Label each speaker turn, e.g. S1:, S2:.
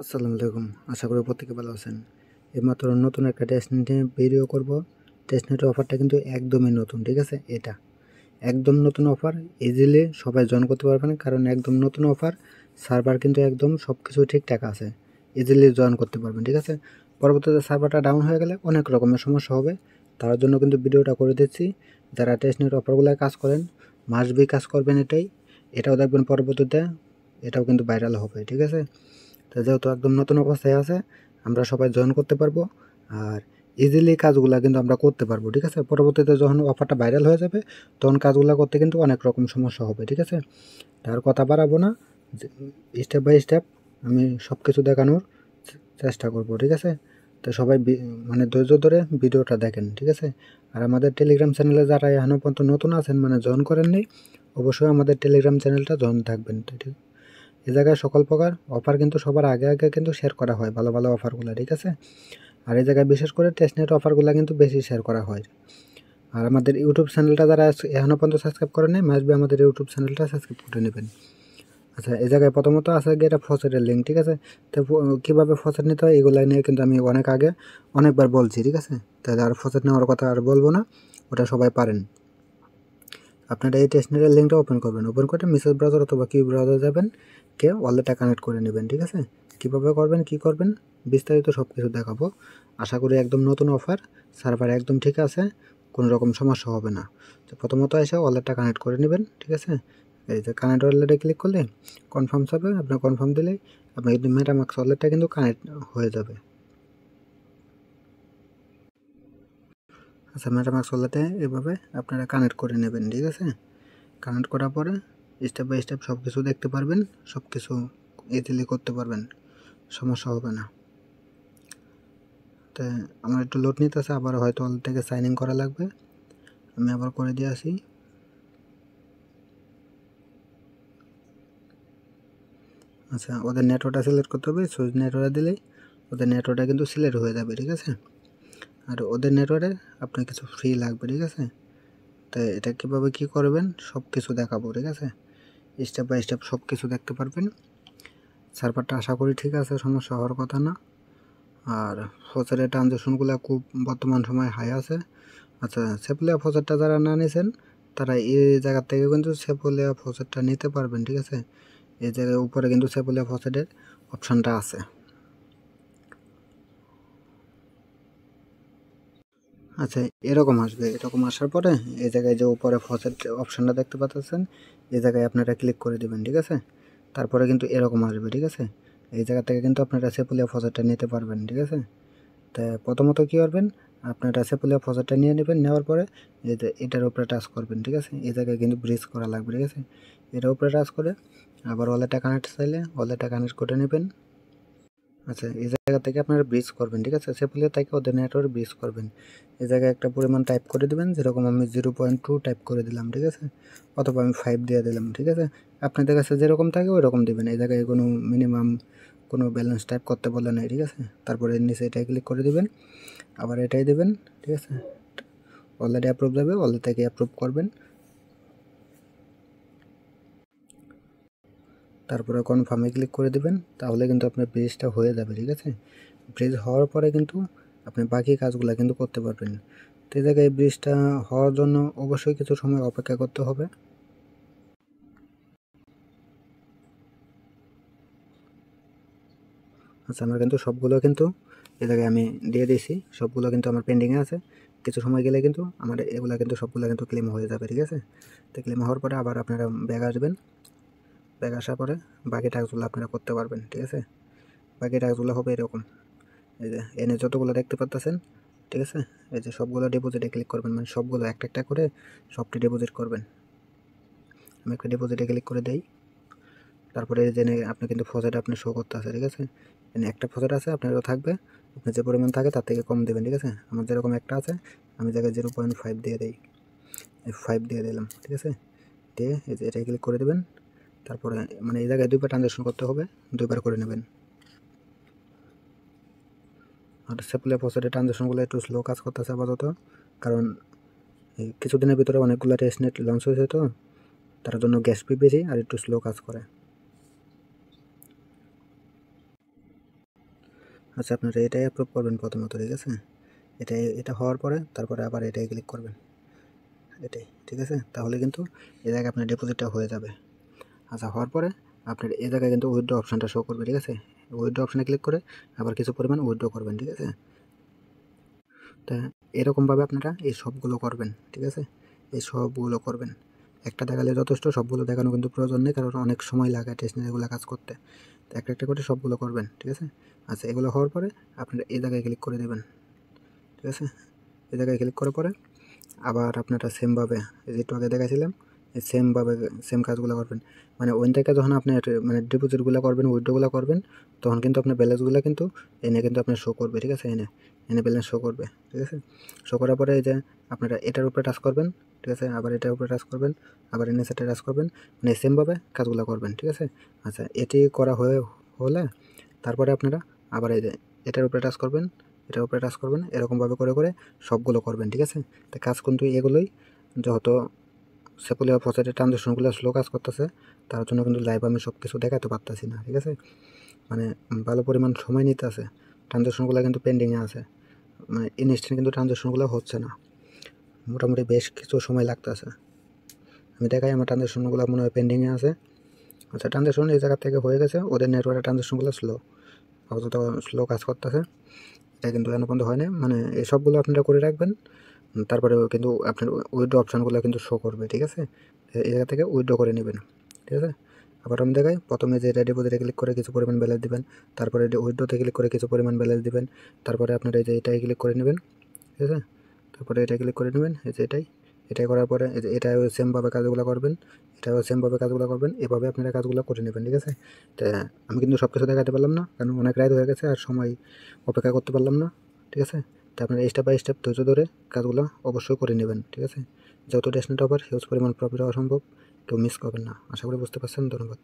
S1: আসসালামু আলাইকুম। আশা করি প্রত্যেকে ভালো আছেন। এইমাত্র নতুন একটা টেস্টনেটে ভিডিও করব। টেস্টনেটের অফারটা কিন্তু একদমই নতুন, ঠিক আছে? এটা একদম নতুন অফার, ইজিলি সবাই জয়েন করতে পারবেন, কারণ একদম নতুন অফার। সার্ভার কিন্তু একদম সব কিছু ঠিকঠাক আছে, ইজিলি জয়েন করতে পারবেন, ঠিক আছে? পরবর্তীতে সার্ভারটা ডাউন হয়ে গেলে অনেক রকমের সমস্যা হবে, তার জন্য কিন্তু ভিডিওটা করে দিচ্ছি। যারা টেস্টনেট অফারগুলো কাজ করেন, মাস্ট বি কাজ করবেন এটাও দেখবেন পরবর্তীতে এটাও কিন্তু ভাইরাল হবে, ঠিক আছে? তো যেহেতু একদম নতুন অবস্থায় আছে, আমরা সবাই জয়েন করতে পারবো আর ইজিলি কাজগুলো কিন্তু আমরা করতে পারবো, ঠিক আছে? পরবর্তীতে যখন অফারটা ভাইরাল হয়ে যাবে তখন কাজগুলো করতে কিন্তু অনেক রকম সমস্যা হবে, ঠিক আছে? তার কথা বাড়াবো না, স্টেপ বাই স্টেপ আমি সব কিছু দেখানোর চেষ্টা করব, ঠিক আছে? তো সবাই মানে ধৈর্য ধরে ভিডিওটা দেখেন, ঠিক আছে? আর আমাদের টেলিগ্রাম চ্যানেলে যারা এখনও পর্যন্ত নতুন আছেন, মানে জয়েন করেননি, অবশ্যই আমাদের টেলিগ্রাম চ্যানেলটা জয়েন থাকবেন, ঠিক? এ জায়গায় সকল প্রকার অফার কিন্তু সবার আগে কিন্তু শেয়ার করা হয়, ভালো ভালো অফারগুলো, ঠিক আছে? আর এই জায়গায় বিশেষ করে টেস্টনেট অফারগুলো কিন্তু বেশি শেয়ার করা হয়। আর আমাদের ইউটিউব চ্যানেলটা যারা এখনও পর্যন্ত সাবস্ক্রাইব করেন নাই, মাস্ট বি আমাদের ইউটিউব চ্যানেলটা সাবস্ক্রাইব করে নেবেন। আচ্ছা, এই জায়গায় প্রথমত আছে গিয়ে এটা ফসেটের লিঙ্ক, ঠিক আছে? তো কীভাবে ফসেট নিতে হয় এগুলো নিয়ে কিন্তু আমি অনেকবার বলছি, ঠিক আছে? তাহলে আর ফসেট নেওয়ার কথা আর বলবো না, ওটা সবাই পারেন। আপনারা এই টেস্টনেটের লিঙ্কটা ওপেন করবেন, ওপেন করে মেসেজ ব্রাউজার অথবা কি ব্রাউজার যাবেন, ওয়ালেটটা কানেক্ট করে নেবেন, ঠিক আছে? কীভাবে করবেন, কি করবেন, বিস্তারিত সব কিছু দেখাবো। আশা করি একদম নতুন অফার, সার্ভার একদম ঠিক আছে, কোনো রকম সমস্যা হবে না। তো প্রথমত এসে ওয়ালেটটা কানেক্ট করে নেবেন, ঠিক আছে? এই যে কানেক্ট ওয়ালেটে ক্লিক করলে কনফার্ম হবে, আপনার কনফার্ম দিলেই আপনার কিন্তু মেটামাক্স ওয়ালেটটা কিন্তু কানেক্ট হয়ে যাবে। আচ্ছা, মেটামাক্স ওয়ালেটে এভাবে আপনারা কানেক্ট করে নেবেন, ঠিক আছে? কানেক্ট করার পরে স্টেপ বাই স্টেপ সব কিছু দেখতে পারবেন, সব কিছু ইজিলি করতে পারবেন, সমস্যা হবে না। তো আমার একটু লোড নিতেছে, আবার হয়তো অল থেকে সাইন ইন করা লাগবে, আমি আবার করে দিয়ে আসি। আচ্ছা, ওদের নেটওয়ার্কটা সিলেক্ট করতে হবে, সুইচ নেটওয়ার্ক দিলেই ওদের নেটওয়ার্কটা কিন্তু সিলেক্ট হয়ে যাবে, ঠিক আছে? আর ওদের নেটওয়ার্কে আপনার কিছু ফ্রি লাগবে, ঠিক আছে? তো এটা কীভাবে কী করবেন সব কিছু দেখাবো, ঠিক আছে? স্টেপ বাই স্টেপ সব কিছু দেখতে পারবেন। সার্ভারটা আশা করি ঠিক আছে, সমস্যা হওয়ার কথা না। আর ফসেটের ট্রানজ্যাকশনগুলো খুব বর্তমান সময় হাই আছে। আচ্ছা, সেপুলিয়া ফসেটটা যারা না নিয়েছেন তারা এই জায়গা থেকে কিন্তু সেপুলিয়া ফসেটটা নিতে পারবেন, ঠিক আছে? এই জায়গায় উপরে কিন্তু সেপুলিয়া ফসেটের অপশানটা আছে। আচ্ছা, এরকম আসবে, এরকম আসার পরে এই জায়গায় যে উপরে ফসেট অপশানটা দেখতে পাচ্ছেন, এই জায়গায় আপনারা ক্লিক করে দেবেন, ঠিক আছে? তারপরে কিন্তু এরকম আসবে, ঠিক আছে? এই জায়গা থেকে কিন্তু আপনারা সেপুলিয়া ফসেটটা নিতে পারবেন, ঠিক আছে? তা প্রথমত কী করবেন, আপনারা সেপুলিয়া ফসেটটা নিয়ে নেবেন, নেওয়ার পরে এই যে এটার উপরে টাচ করবেন, ঠিক আছে? এই জায়গায় কিন্তু ব্রিজ করা লাগবে, ঠিক আছে? এটার উপরে টাচ করে আবার ওয়ালেটটা কানেক্ট চাইলে ওয়ালেটটা কানেক্ট করে নেবেন। আচ্ছা, এই জায়গা থেকে আপনারা ব্রিজ করবেন, ঠিক আছে? সেপুলিয়া থেকে ওদের নেটওয়ার্ক ব্রিজ করবেন। এই জায়গায় একটা পরিমাণ টাইপ করে দেবেন, যেরকম আমি 0.2 টাইপ করে দিলাম, ঠিক আছে? অথবা আমি 5 দিয়ে দিলাম, ঠিক আছে? আপনাদের কাছে যেরকম থাকে ওই রকম দেবেন। এই জায়গায় কোনো মিনিমাম কোনো ব্যালেন্স টাইপ করতে বলে নাই, ঠিক আছে? তারপরে নিচে এটাই ক্লিক করে দেবেন, আবার এটাই দেবেন, ঠিক আছে? অলরেডি অ্যাপ্রুভ যাবে, অলরেডি থেকে অ্যাপ্রুভ করবেন, তারপরে কনফার্মে ক্লিক করে দেবেন, তাহলে কিন্তু আপনার ব্রিজটা হয়ে যাবে, ঠিক আছে? ব্রিজ হওয়ার পরে কিন্তু আপনি বাকি কাজগুলো কিন্তু করতে পারবেন। তো এই জায়গায় ব্রিজটা হওয়ার জন্য অবশ্যই কিছু সময় অপেক্ষা করতে হবে। আচ্ছা, আমার কিন্তু সবগুলো কিন্তু এই জায়গায় আমি দিয়ে দিয়েছি, সবগুলো কিন্তু আমার পেন্ডিংয়ে আছে। কিছু সময় গেলে কিন্তু আমার এগুলো কিন্তু সবগুলো কিন্তু ক্লেম হয়ে যাবে, ঠিক আছে? তো ক্লেম হওয়ার পরে আবার আপনারা ব্যাগ আসবেন, ব্যাগ আসার পরে বাকি টাস্কগুলো আপনারা করতে পারবেন, ঠিক আছে? বাকি টাস্কগুলো হবে এরকম, এই যে এনে যতগুলো দেখতে পাচ্ছেন, ঠিক আছে? এই যে সবগুলো ডিপোজিটে ক্লিক করবেন, মানে সবগুলো একটা একটা করে সবটি ডিপোজিট করবেন। আমি একটা ডিপোজিটে ক্লিক করে দেই, তারপরে জেনে আপনি কিন্তু ফসেট আপনি শো করতে আছে, ঠিক আছে? এখানে একটা ফসেট আছে, আপনারও থাকবে, আপনার যে পরিমাণ থাকে তার থেকে কম দেবেন, ঠিক আছে? আমার যেরকম একটা আছে, আমি জায়গায় 0.5 দিয়ে দিই, 5 দিয়ে দিলাম, ঠিক আছে? দিয়ে এই যে এটা ক্লিক করে দেবেন, তারপরে মানে এই জায়গায় দুইবার ট্রানজ্যাকশন করতে হবে, দুইবার করে নেবেন। আর সেপুলিয়া ফসেটের ট্রানজ্যাকশনগুলো একটু স্লো কাজ করতেছে আপাতত, কারণ এই কিছুদিনের ভিতরে অনেকগুলো টেস্টনেট লঞ্চ হয়েছে, তো তার জন্য গ্যাস ফি বেশি আর একটু স্লো কাজ করে। আচ্ছা, আপনারা এটাই অ্যাপ্রুভ করবেন প্রথমত, ঠিক আছে? এটা হওয়ার পরে তারপরে আবার এটাই ক্লিক করবেন, এটাই, ঠিক আছে? তাহলে কিন্তু এই জায়গায় আপনার ডিপোজিটটা হয়ে যাবে। আচ্ছা, হওয়ার পরে আপনার এই জায়গায় কিন্তু উইথড্র অপশানটা শো করবে, ঠিক আছে? উইথড্র অপশানে ক্লিক করে আবার কিছু পরিমাণ উইথড্র করবেন, ঠিক আছে? তা এরকমভাবে আপনারা এই সবগুলো করবেন, ঠিক আছে? এই সবগুলো করবেন। একটা দেখালে যথেষ্ট, সবগুলো দেখানো কিন্তু প্রয়োজন নেই, কারণ অনেক সময় লাগে টেস্টনারিগুলো কাজ করতে। তো একটা একটা করে সবগুলো করবেন, ঠিক আছে? আচ্ছা, এগুলো হওয়ার পরে আপনারা এই জায়গায় ক্লিক করে দেবেন, ঠিক আছে? এই জায়গায় ক্লিক করার পরে আবার আপনারা সেমভাবে যেটু আগে দেখাছিলাম এই সেমভাবে সেম কাজগুলো করবেন। মানে ওইন থেকে যখন আপনি মানে ডিপোজিটগুলো করবেন, উইথড্রগুলো করবেন, তখন কিন্তু আপনার ব্যালেন্সগুলো কিন্তু এনে কিন্তু আপনার শো করবে, ঠিক আছে? এনে এনে ব্যালেন্স শো করবে, ঠিক আছে? শো করার পরে এই যে আপনারা এটার উপরে টাচ করবেন, ঠিক আছে? আবার এটার উপরে টাচ করবেন, আবার এনে সেটা টাচ করবেন, মানে সেমভাবে কাজগুলো করবেন, ঠিক আছে? আচ্ছা, এটি করা হলে তারপরে আপনারা আবার এই যে এটার উপরে টাচ করবেন, এটার উপরে টাচ করবেন, এরকমভাবে করে করে সবগুলো করবেন, ঠিক আছে? তো কাজ কিন্তু এগুলোই, যেহেতু সেকুলিয়ার প্রসেসের ট্রানজ্যাকশনগুলো স্লো কাজ করতেছে, তার জন্য কিন্তু লাইভ আমি সব কিছু দেখাতে পারতেছি না, ঠিক আছে? মানে ভালো পরিমাণ সময় নিতে আছে, ট্রানজ্যাকশনগুলো কিন্তু পেন্ডিংয়ে আছে, মানে ইনস্ট্যান্ট কিন্তু ট্রানজ্যাকশনগুলো হচ্ছে না, মোটামুটি বেশ কিছু সময় লাগতেছে। আমি দেখাই আমার ট্রানজ্যাকশনগুলো মনে হয় পেন্ডিংয়ে আছে। আচ্ছা, ট্রানজ্যাকশন এই জায়গা থেকে হয়ে গেছে, ওদের নেটওয়ার্কের ট্রানজ্যাকশনগুলো স্লো, আপাতত স্লো কাজ করতেছে। এটা কিন্তু এখনো পর্যন্ত হয় না, মানে এই সবগুলো আপনারা করে রাখবেন। তারপরেও কিন্তু আপনার উইথড্র অপশানগুলো কিন্তু শো করবে, ঠিক আছে? এই জায়গা থেকে উইথড্র করে নেবেন, ঠিক আছে? আবার আমি দেখাই, প্রথমে যে এটা ডিপোজিটে ক্লিক করে কিছু পরিমাণ ব্যালেন্স দিবেন, তারপরে উইথড্রতে ক্লিক করে কিছু পরিমাণ ব্যালেন্স দিবেন, তারপরে আপনারা এই যে এটাই ক্লিক করে নেবেন, ঠিক আছে? তারপরে এটা ক্লিক করে নেবেন, এই যে এটাই করার পরে এই যে এটাও সেমভাবে কাজগুলো করবেন, এটাও সেমভাবে কাজগুলো করবেন, এভাবে আপনারা কাজগুলো করে নেবেন, ঠিক আছে? তা আমি কিন্তু সব কিছু দেখাতে পারলাম না, কারণ অনেক রাত হয়ে গেছে আর সময় অপেক্ষা করতে পারলাম না, ঠিক আছে? তা আপনারা স্টেপ বাই স্টেপ ধৈর্য ধরে কাজগুলো অবশ্যই করে নেবেন, ঠিক আছে? যত ডেস্টিনেট অফার হিউজ পরিমাণ প্রফিট হওয়া সম্ভব, কেউ মিস করবেন না। আশা করি বুঝতে পারছেন। ধন্যবাদ।